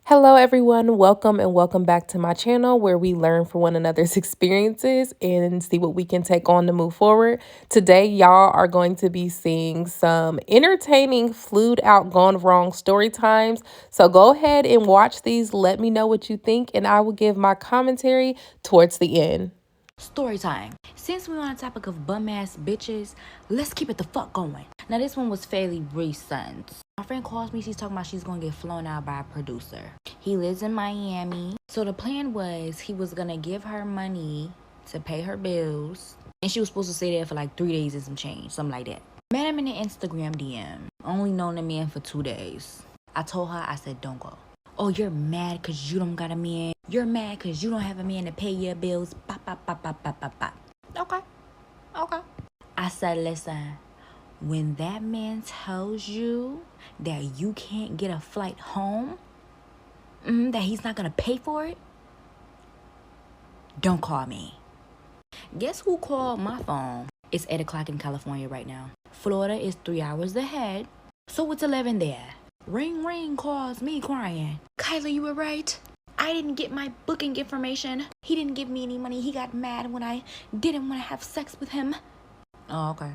Hello, everyone. Welcome and welcome back to my channel where we learn from one another's experiences and see what we can take on to move forward. Today, y'all are going to be seeing some entertaining, flued out, gone wrong story times. So go ahead and watch these. Let me know what you think, and I will give my commentary towards the end. Story time. Since we're on the topic of bum ass bitches, let's keep it the fuck going. Now this one was fairly recent. My friend calls me, she's talking about she's gonna get flown out by a producer. He lives in Miami. So the plan was he was gonna give her money to pay her bills. And she was supposed to stay there for like 3 days and some change, something like that. Met him in an Instagram DM. Only known the man for 2 days. I told her, I said, don't go. Oh, you're mad because you don't got a man. You're mad because you don't have a man to pay your bills. Bop, bop, bop, bop, bop, bop, bop. Okay. I said, listen, when that man tells you that you can't get a flight home, that he's not going to pay for it, don't call me. Guess who called my phone? It's 8 o'clock in California right now. Florida is 3 hours ahead. So it's 11 there. Ring, ring calls me crying. Kyla, you were right. I didn't get my booking information. He didn't give me any money. He got mad when I didn't want to have sex with him. Oh, okay.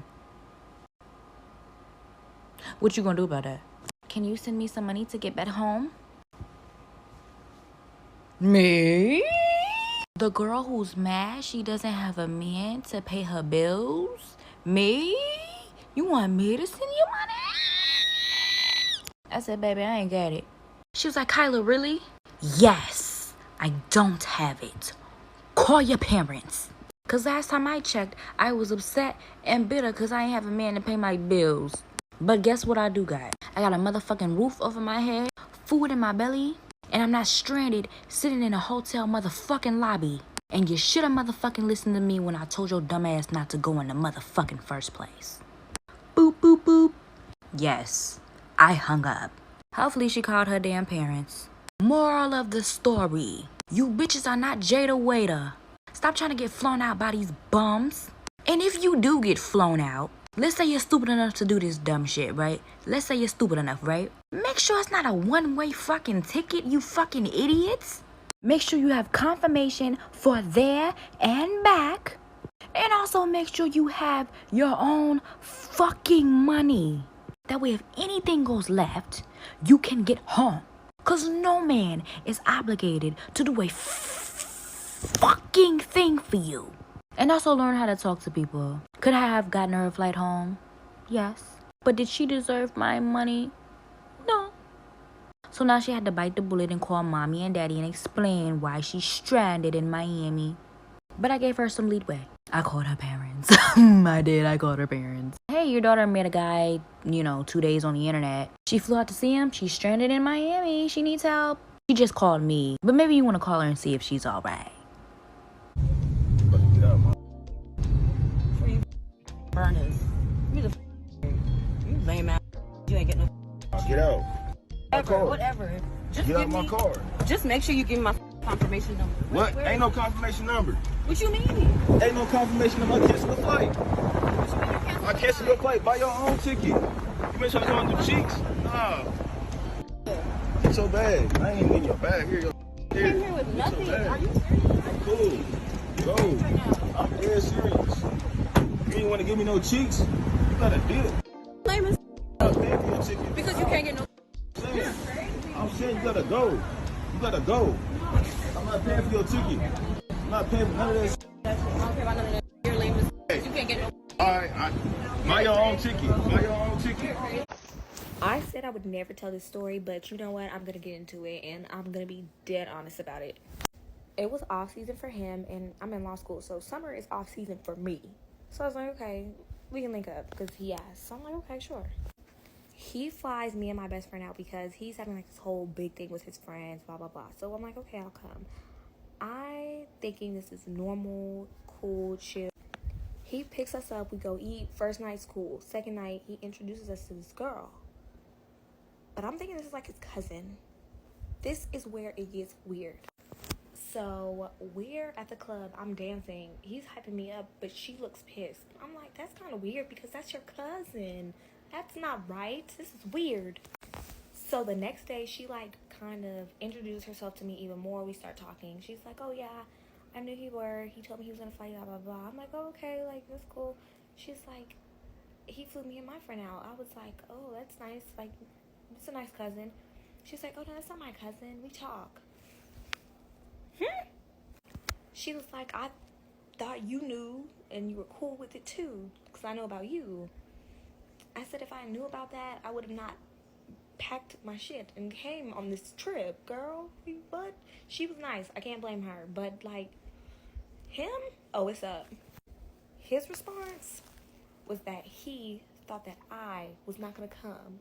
What you gonna do about that? Can you send me some money to get back home? Me? The girl who's mad she doesn't have a man to pay her bills? Me? You want me to send you money? I said, baby, I ain't got it. She was like, Kyla, really? Yes, I don't have it. Call your parents. Because last time I checked, I was upset and bitter because I ain't have a man to pay my bills. But guess what I do got? I got a motherfucking roof over my head, food in my belly, and I'm not stranded sitting in a hotel motherfucking lobby. And you should have motherfucking listened to me when I told your dumb ass not to go in the motherfucking first place. Boop, boop, boop. Yes, I hung up. Hopefully she called her damn parents. Moral of the story. You bitches are not Jada Waiter. Stop trying to get flown out by these bums. And if you do get flown out, let's say you're stupid enough to do this dumb shit, right? Let's say you're stupid enough, right? Make sure it's not a one-way fucking ticket, you fucking idiots. Make sure you have confirmation for there and back. And also make sure you have your own fucking money. That way if anything goes left, you can get home. Cause no man is obligated to do a fucking thing for you. And also learn how to talk to people. Could I have gotten her a flight home? Yes. But did she deserve my money? No. So now she had to bite the bullet and call mommy and daddy and explain why she's stranded in Miami. But I gave her some leadway. I called her parents. I called her parents. Hey, your daughter met a guy, 2 days on the internet. She flew out to see him. She's stranded in Miami. She needs help. She just called me. But maybe you want to call her and see if she's all right. Burners. You the you lame ass. You ain't getting no. Get out. Whatever. Just Get out give my me. car. Just make sure you give me my confirmation number. What? Ain't no confirmation number. What you mean? Ain't no confirmation number. I cancel the flight. I cancel your flight. Buy your own ticket. You been trying to come through cheeks? Nah. It's your bag. I ain't even getting your bag. Here you go. You came here with nothing. Are you serious? Cool. Go. I'm dead serious. You ain't want to give me no cheeks? You got a deal. Lame as I'm paying for your ticket. because you can't get no. I'm saying you gotta go. You gotta go. I'm not paying for your ticket. I'm not paying for none of that. I don't care about none of that. You're lame as. You can't get no. Alright, buy your own ticket. Buy your own ticket. I said I would never tell this story, but you know what? I'm going to get into it, and I'm going to be dead honest about it. It was off season for him, and I'm in law school, so summer is off season for me. So I was like, okay, we can link up, because he asked. So I'm like, okay, sure. He flies me and my best friend out because he's having like this whole big thing with his friends, blah, blah, blah. So I'm like, okay, I'll come. I thinking this is normal, cool, chill. He picks us up, we go eat. First night's cool. Second night, he introduces us to this girl. But I'm thinking this is like his cousin. This is where it gets weird. So we're at the club, I'm dancing. He's hyping me up, but she looks pissed. I'm like, that's kind of weird because that's your cousin. That's not right. This is weird. So the next day, she like kind of introduced herself to me even more. We start talking. She's like, oh yeah, I knew you were. He told me he was gonna fly you, blah blah blah. I'm like, oh, okay, like that's cool. She's like, he flew me and my friend out. I was like, oh, that's nice. Like, it's a nice cousin. She's like, oh no, that's not my cousin. We talk. She was like, I thought you knew and you were cool with it too, because I know about you. I said, if I knew about that, I would have not packed my shit and came on this trip, girl. But she was nice. I can't blame her. But like him, oh, it's up. His response was that he thought that I was not gonna come.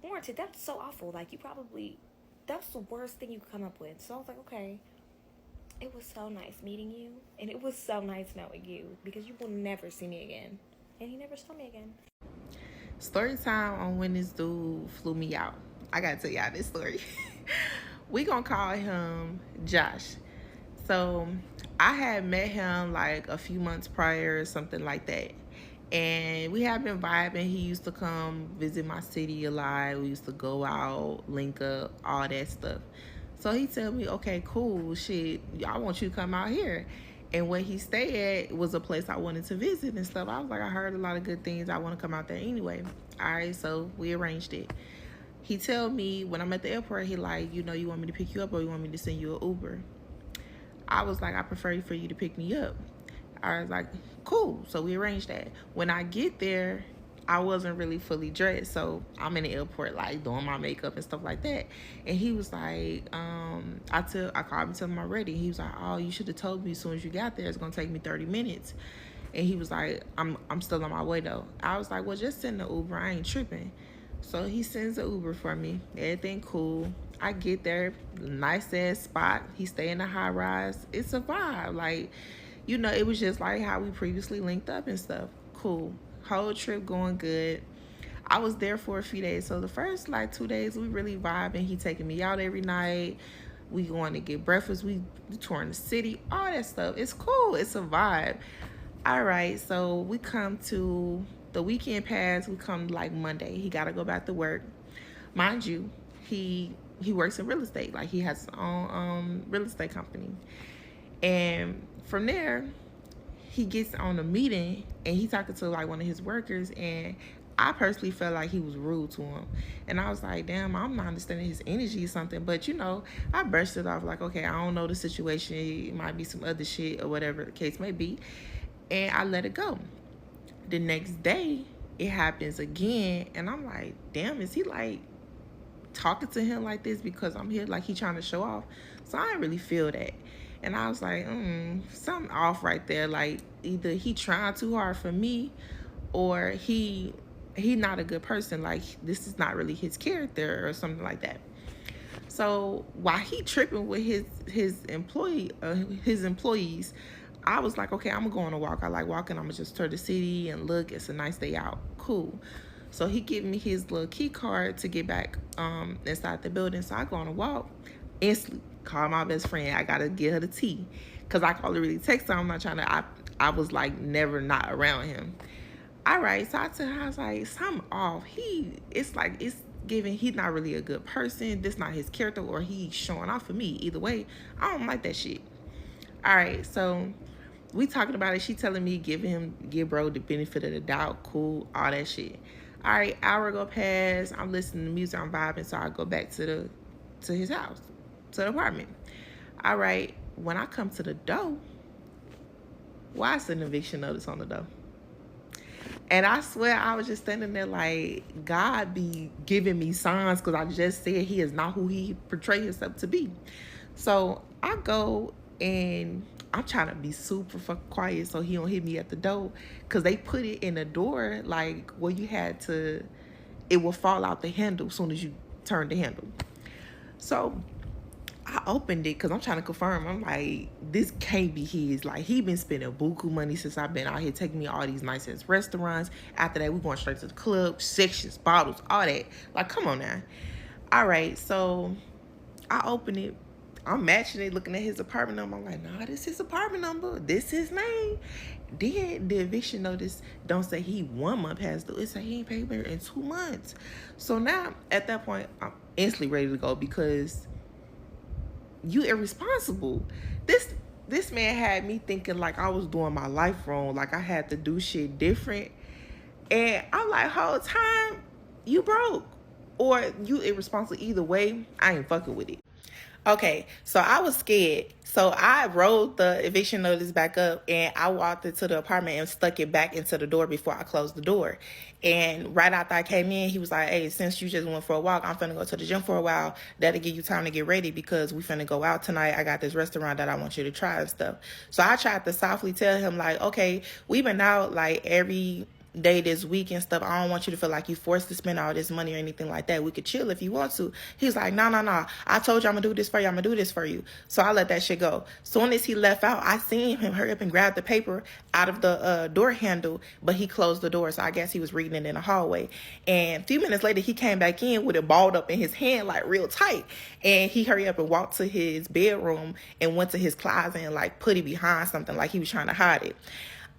Warranted. That's so awful. Like, that's the worst thing you could come up with. So I was like, okay. It was so nice meeting you, and it was so nice knowing you, because you will never see me again. And he never saw me again. Story time on when this dude flew me out. I gotta tell y'all this story. We gonna call him Josh. So I had met him like a few months prior or something like that. And we have been vibing. He used to come visit my city a lot. We used to go out, link up, all that stuff. So he told me, okay, cool, shit, I want you to come out here. And where he stayed at was a place I wanted to visit and stuff. I was like, I heard a lot of good things. I want to come out there anyway. All right, so we arranged it. He told me when I'm at the airport, he like, you want me to pick you up or you want me to send you an Uber? I was like, I prefer for you to pick me up. I was like, cool. So we arranged that. When I get there, I wasn't really fully dressed, so I'm in the airport like doing my makeup and stuff like that. And he was like, I called him to tell him I'm ready. He was like, oh, you should have told me as soon as you got there. It's gonna take me 30 minutes. And he was like, I'm still on my way though. I was like, well, just send the Uber. I ain't tripping. So he sends the Uber for me. Everything cool. I get there, nice ass spot. He stay in the high rise. It's a vibe. Like, it was just like how we previously linked up and stuff. Cool. Whole trip going good. I was there for a few days. So the first like 2 days we really vibing. He taking me out every night. We going to get breakfast. We touring the city. All that stuff. It's cool. It's a vibe. All right. So we come to the weekend pass. We come like Monday. He got to go back to work. Mind you, he works in real estate. Like he has his own real estate company. And from there, he gets on a meeting and he talking to like one of his workers, and I personally felt like he was rude to him. And I was like, damn, I'm not understanding his energy or something. But I brushed it off like, okay, I don't know the situation. It might be some other shit or whatever the case may be. And I let it go. The next day, it happens again. And I'm like, damn, is he like talking to him like this because I'm here? Like he trying to show off? So I didn't really feel that. And I was like, something off right there. Like either he trying too hard for me, or he not a good person. Like this is not really his character or something like that. So while he tripping with his employees, I was like, okay, I'm gonna go on a walk. I like walking. I'm gonna just tour the city and look. It's a nice day out. Cool. So he gave me his little key card to get back inside the building. So I go on a walk. Instantly call my best friend. I gotta get her the tea, because I call her really text her. I'm not trying to. I was like never not around him. All right, so I tell her, I was like, something off. It's giving he's not really a good person. This not his character, or he's showing off for me. Either way, I don't like that shit. All right, so we talking about it. She telling me give bro the benefit of the doubt. Cool, all that shit. All right, hour go past. I'm listening to music. I'm vibing. So I go back to his house, to the apartment. All right, when I come to the door, why is an eviction notice on the door? And I swear I was just standing there like, God be giving me signs, because I just said he is not who he portrayed himself to be. So I go and I'm trying to be super fucking quiet so he don't hit me at the door, because they put it in the door like where you had to, it will fall out the handle as soon as you turn the handle. So I opened it because I'm trying to confirm. I'm like, this can't be his. Like, he been spending buku money since I've been out here, taking me all these nice ass restaurants. After that, we going straight to the club, sections, bottles, all that. Like, come on now. All right, so I open it. I'm matching it, looking at his apartment number. I'm like, nah, this is his apartment number. This his name. Then the eviction notice don't say he 1 month past due. It say he ain't paid rent in 2 months. So now at that point, I'm instantly ready to go because you irresponsible. This man had me thinking like I was doing my life wrong, like I had to do shit different. And I'm like, whole time you broke or you irresponsible. Either way, I ain't fucking with it. Okay, so I was scared. So I rolled the eviction notice back up and I walked into the apartment and stuck it back into the door before I closed the door. And right after I came in, he was like, hey, since you just went for a walk, I'm finna go to the gym for a while. That'll give you time to get ready because we finna go out tonight. I got this restaurant that I want you to try and stuff. So I tried to softly tell him like, okay, we've been out like every day this week and stuff. I don't want you to feel like you forced to spend all this money or anything like that. We could chill if you want to. He's like, no. I told you I'm gonna do this for you. I'm gonna do this for you. So I let that shit go. Soon as he left out, I seen him hurry up and grab the paper out of the door handle, but he closed the door. So I guess he was reading it in the hallway. And a few minutes later, he came back in with it balled up in his hand, like real tight. And he hurried up and walked to his bedroom and went to his closet and like put it behind something like he was trying to hide it.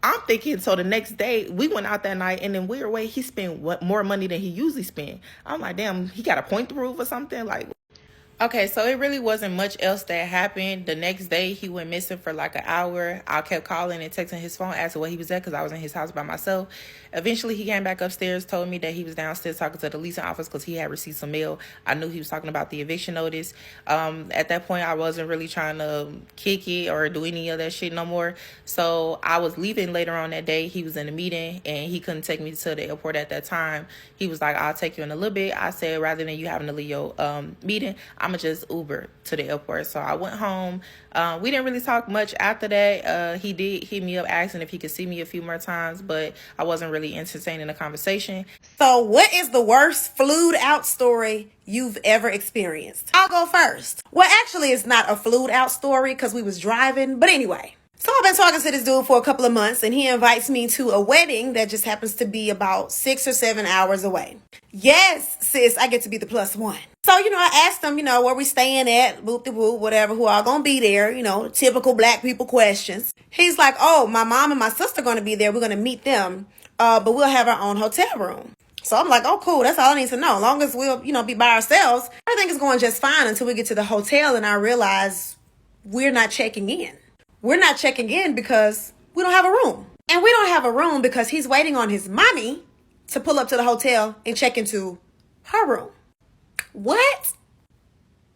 I'm thinking, so the next day, we went out that night, and in weird way, he spent more money than he usually spend. I'm like, damn, he got a point to prove or something? Like, okay, so it really wasn't much else that happened. The next day, he went missing for like an hour. I kept calling and texting his phone, asking where he was at because I was in his house by myself. Eventually, he came back upstairs, told me that he was downstairs talking to the leasing office because he had received some mail. I knew he was talking about the eviction notice. At that point, I wasn't really trying to kick it or do any of that shit no more. So I was leaving later on that day. He was in a meeting and he couldn't take me to the airport at that time. He was like, I'll take you in a little bit. I said, rather than you having to leave your meeting, I'm going to just Uber to the airport. So I went home. We didn't really talk much after that. He did hit me up asking if he could see me a few more times, but I wasn't really entertaining the conversation. So what is the worst flued out story you've ever experienced? I'll go first. Well, actually, it's not a flued out story because we was driving. But anyway, so I've been talking to this dude for a couple of months and he invites me to a wedding that just happens to be about 6 or 7 hours away. Yes, sis, I get to be the plus one. So, I asked him, where we staying at, boop-de-boop, whatever, who all gonna be there, typical black people questions. He's like, oh, my mom and my sister gonna be there. We're gonna meet them, but we'll have our own hotel room. So I'm like, oh, cool. That's all I need to know. As long as we'll, be by ourselves, I think it's going just fine until we get to the hotel and I realize we're not checking in. We're not checking in because we don't have a room. And we don't have a room because he's waiting on his mommy to pull up to the hotel and check into her room. What?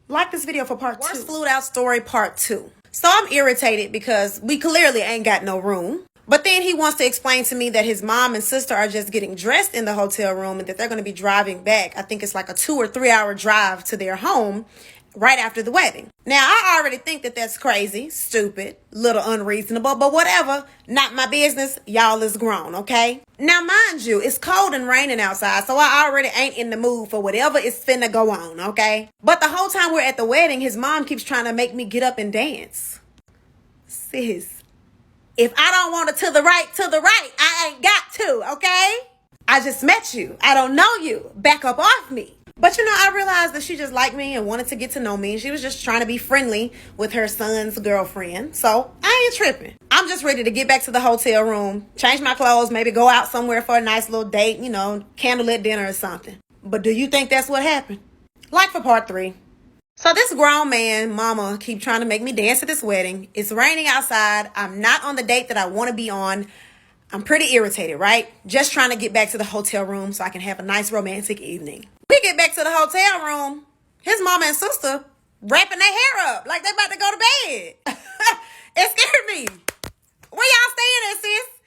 Like this video for part 2. Worst flued out story part 2. So I'm irritated because we clearly ain't got no room. But then he wants to explain to me that his mom and sister are just getting dressed in the hotel room and that they're going to be driving back. I think it's like a 2 or 3 hour drive to their home right after the wedding. Now, I already think that that's crazy, stupid, little unreasonable, but whatever. Not my business. Y'all is grown, okay? Now, mind you, it's cold and raining outside, so I already ain't in the mood for whatever is finna go on, okay? But the whole time we're at the wedding, his mom keeps trying to make me get up and dance. Sis, if I don't want it to the right, I ain't got to, okay? I just met you. I don't know you. Back up off me. But I realized that she just liked me and wanted to get to know me. She was just trying to be friendly with her son's girlfriend. So I ain't tripping. I'm just ready to get back to the hotel room, change my clothes, maybe go out somewhere for a nice little date, candlelit dinner or something. But do you think that's what happened? Like for part 3. So this grown man, mama, keep trying to make me dance at this wedding. It's raining outside. I'm not on the date that I want to be on. I'm pretty irritated, right? Just trying to get back to the hotel room so I can have a nice romantic evening. We get back to the hotel room. His mama and sister wrapping their hair up like they about to go to bed. It scared me. Where y'all staying at, sis?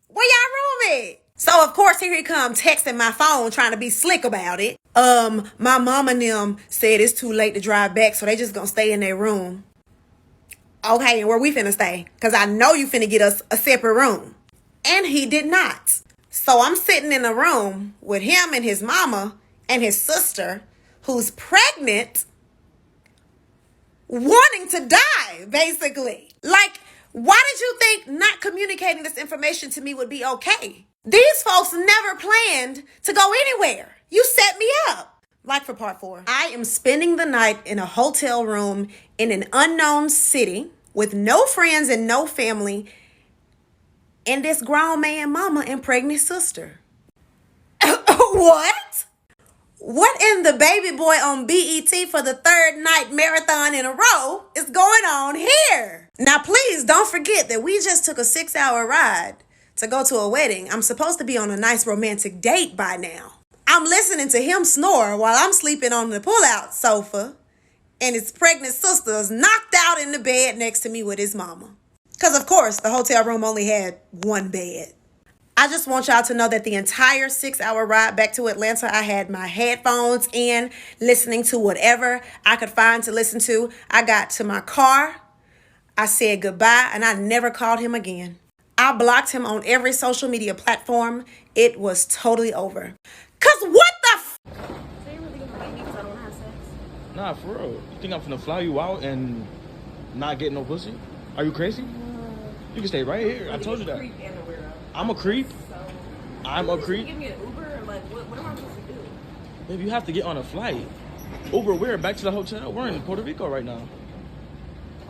Where y'all room at? So, of course, here he come texting my phone trying to be slick about it. My mama and them said it's too late to drive back, so they just gonna stay in their room. Okay, and where we finna stay? Because I know you finna get us a separate room. And he did not. So I'm sitting in a room with him and his mama and his sister, who's pregnant, wanting to die, basically. Like, why did you think not communicating this information to me would be okay? These folks never planned to go anywhere. You set me up. Like for part 4. I am spending the night in a hotel room in an unknown city with no friends and no family, and this grown man mama and pregnant sister. What? What in the Baby Boy on BET for the 3rd night marathon in a row is going on here? Now, please don't forget that we just took a 6-hour ride to go to a wedding. I'm supposed to be on a nice romantic date by now. I'm listening to him snore while I'm sleeping on the pull-out sofa, and his pregnant sister is knocked out in the bed next to me with his mama. Because, of course, the hotel room only had one bed. I just want y'all to know that the entire 6-hour ride back to Atlanta, I had my headphones in, listening to whatever I could find to listen to. I got to my car, I said goodbye, and I never called him again. I blocked him on every social media platform. It was totally over. Cause what the So you really gonna hate me because I don't have sex? Nah, for real. You think I'm finna fly you out and not get no pussy? Are you crazy? You can stay right here. I told you that. Creep and a weirdo. I'm a creep. So, I'm a creep. give me an Uber or like what am I supposed to do? Baby, you have to get on a flight. Uber where? Back to the hotel? We're in Puerto Rico right now.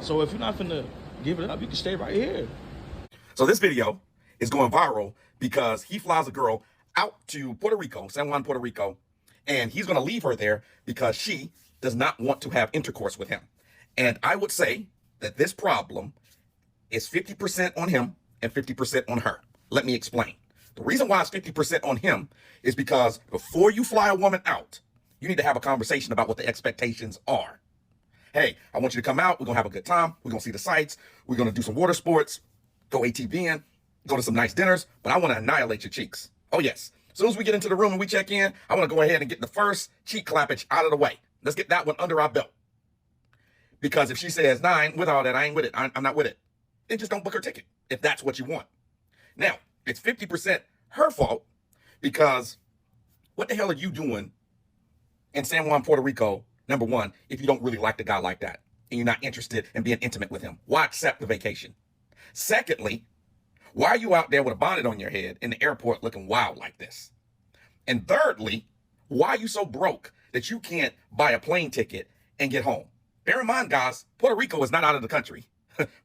So if you're not finna give it up, you can stay right here. So this video is going viral because he flies a girl out to Puerto Rico, San Juan, Puerto Rico, and he's going to leave her there because she does not want to have intercourse with him. And I would say that this problem is 50% on him and 50% on her. Let me explain. The reason why it's 50% on him is because before you fly a woman out, you need to have a conversation about what the expectations are. Hey, I want you to come out. We're going to have a good time. We're going to see the sights. We're going to do some water sports, go ATVing, go to some nice dinners, but I want to annihilate your cheeks. Oh, yes. As soon as we get into the room and we check in, I want to go ahead and get the first cheek clappage out of the way. Let's get that one under our belt. Because if she says, nah, I ain't with all that, I ain't with it, I'm not with it, then just don't book her ticket if that's what you want. Now, it's 50% her fault because what the hell are you doing in San Juan, Puerto Rico, number one, if you don't really like the guy like that and you're not interested in being intimate with him? Why accept the vacation? Secondly, why are you out there with a bonnet on your head in the airport looking wild like this? And thirdly, why are you so broke that you can't buy a plane ticket and get home? Bear in mind, guys, Puerto Rico is not out of the country.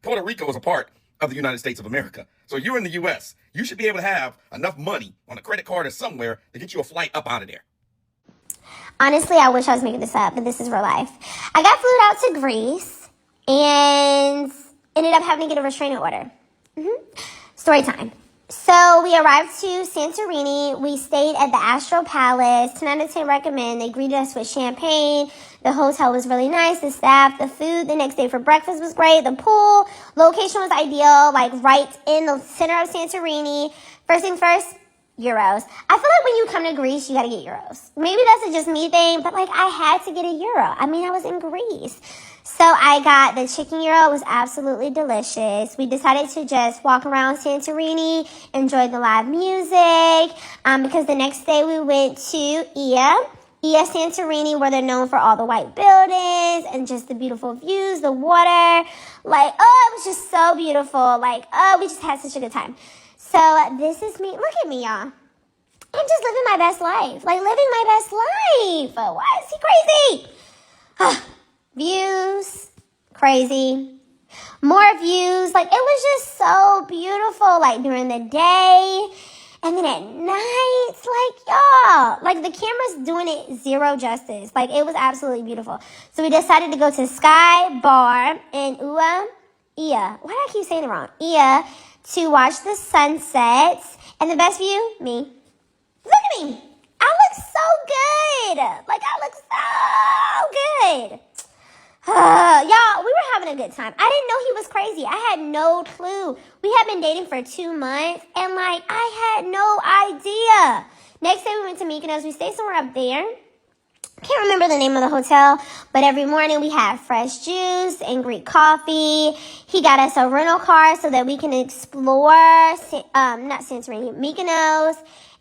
Puerto Rico is a part of the United States of America. So you're in the U.S. You should be able to have enough money on a credit card or somewhere to get you a flight up out of there. Honestly, I wish I was making this up, but this is real life. I got flew out to Greece and ended up having to get a restraining order. Story time. So we arrived to Santorini. We stayed at the Astro Palace. 10 out of 10 recommend. They greeted us with champagne. The hotel was really nice. The staff, the food the next day for breakfast was great. The pool location was ideal, like right in the center of Santorini. First thing first, euros. I feel like when you come to Greece, you gotta get euros. Maybe that's a just me thing, but like I had to get a euro. I mean, I was in Greece. So I got the chicken euro. It was absolutely delicious. We decided to just walk around Santorini, enjoy the live music, because the next day we went to Ia Santorini, where they're known for all the white buildings and just the beautiful views, the water. Like, oh, it was just so beautiful. Like, oh, we just had such a good time. So this is me. Look at me, y'all. I'm just living my best life. Like, living my best life. Why is he crazy? Views, crazy. More views. Like, it was just so beautiful, like, during the day. And then at night, like, y'all, like, the camera's doing it zero justice. Like, it was absolutely beautiful. So we decided to go to Sky Bar in Ia. Why do I keep saying it wrong? Ia, to watch the sunsets. And the best view, me. Look at me. I look so good. Like, I look so good. Y'all, we were having a good time. I didn't know he was crazy. I had no clue. We had been dating for 2 months, and like, I had no idea. Next day, we went to Mykonos. We stayed somewhere up there. Can't remember the name of the hotel, but every morning we had fresh juice and Greek coffee. He got us a rental car so that we can explore, not Santorini, Mykonos.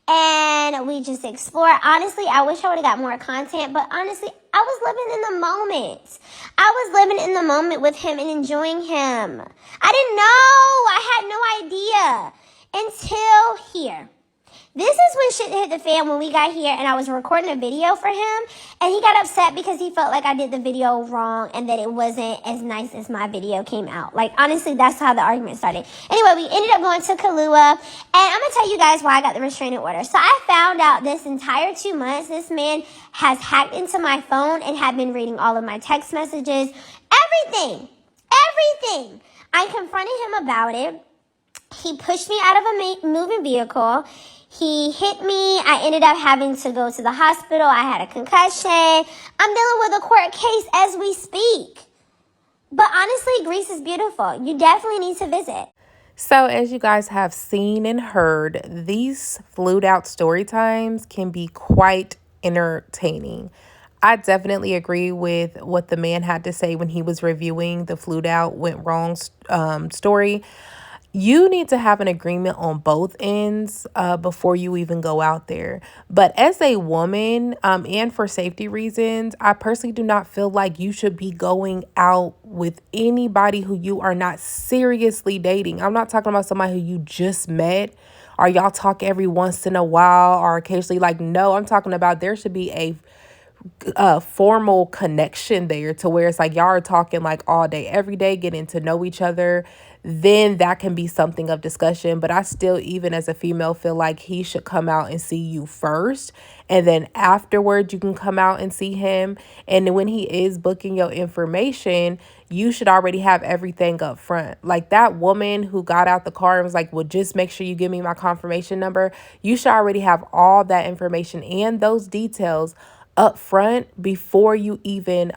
And we just explored. Honestly, I wish I would have got more content, but honestly, I was living in the moment. I was living in the moment with him and enjoying him. I didn't know. I had no idea until here. This is when shit hit the fan when we got here and I was recording a video for him, and he got upset because he felt like I did the video wrong and that it wasn't as nice as my video came out. Like, honestly, that's how the argument started. Anyway, we ended up going to Kahlua, and I'm going to tell you guys why I got the restraining order. So I found out this entire 2 months, this man has hacked into my phone and had been reading all of my text messages. Everything. I confronted him about it. He pushed me out of a moving vehicle. He hit me. I ended up having to go to the hospital. I had a concussion. I'm dealing with a court case as we speak. But honestly, Greece is beautiful. You definitely need to visit. So as you guys have seen and heard, these flued out story times can be quite entertaining. I definitely agree with what the man had to say when he was reviewing the flued out went wrong story. You need to have an agreement on both ends before you even go out there. But as a woman, and for safety reasons, I personally do not feel like you should be going out with anybody who you are not seriously dating. I'm not talking about somebody who you just met or y'all talk every once in a while or occasionally. Like, no, I'm talking about there should be a formal connection there to where it's like y'all are talking like all day, every day, getting to know each other. Then that can be something of discussion. But I still, even as a female, feel like he should come out and see you first. And then afterwards, you can come out and see him. And when he is booking your information, you should already have everything up front. Like that woman who got out the car and was like, well, just make sure you give me my confirmation number. You should already have all that information and those details up front before you even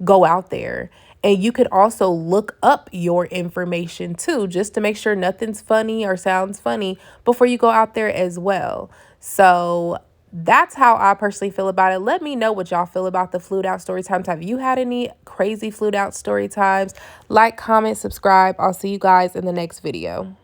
go out there. And you could also look up your information too, just to make sure nothing's funny or sounds funny before you go out there as well. So that's how I personally feel about it. Let me know what y'all feel about the flued out story times. Have you had any crazy flued out story times? Like, comment, subscribe. I'll see you guys in the next video.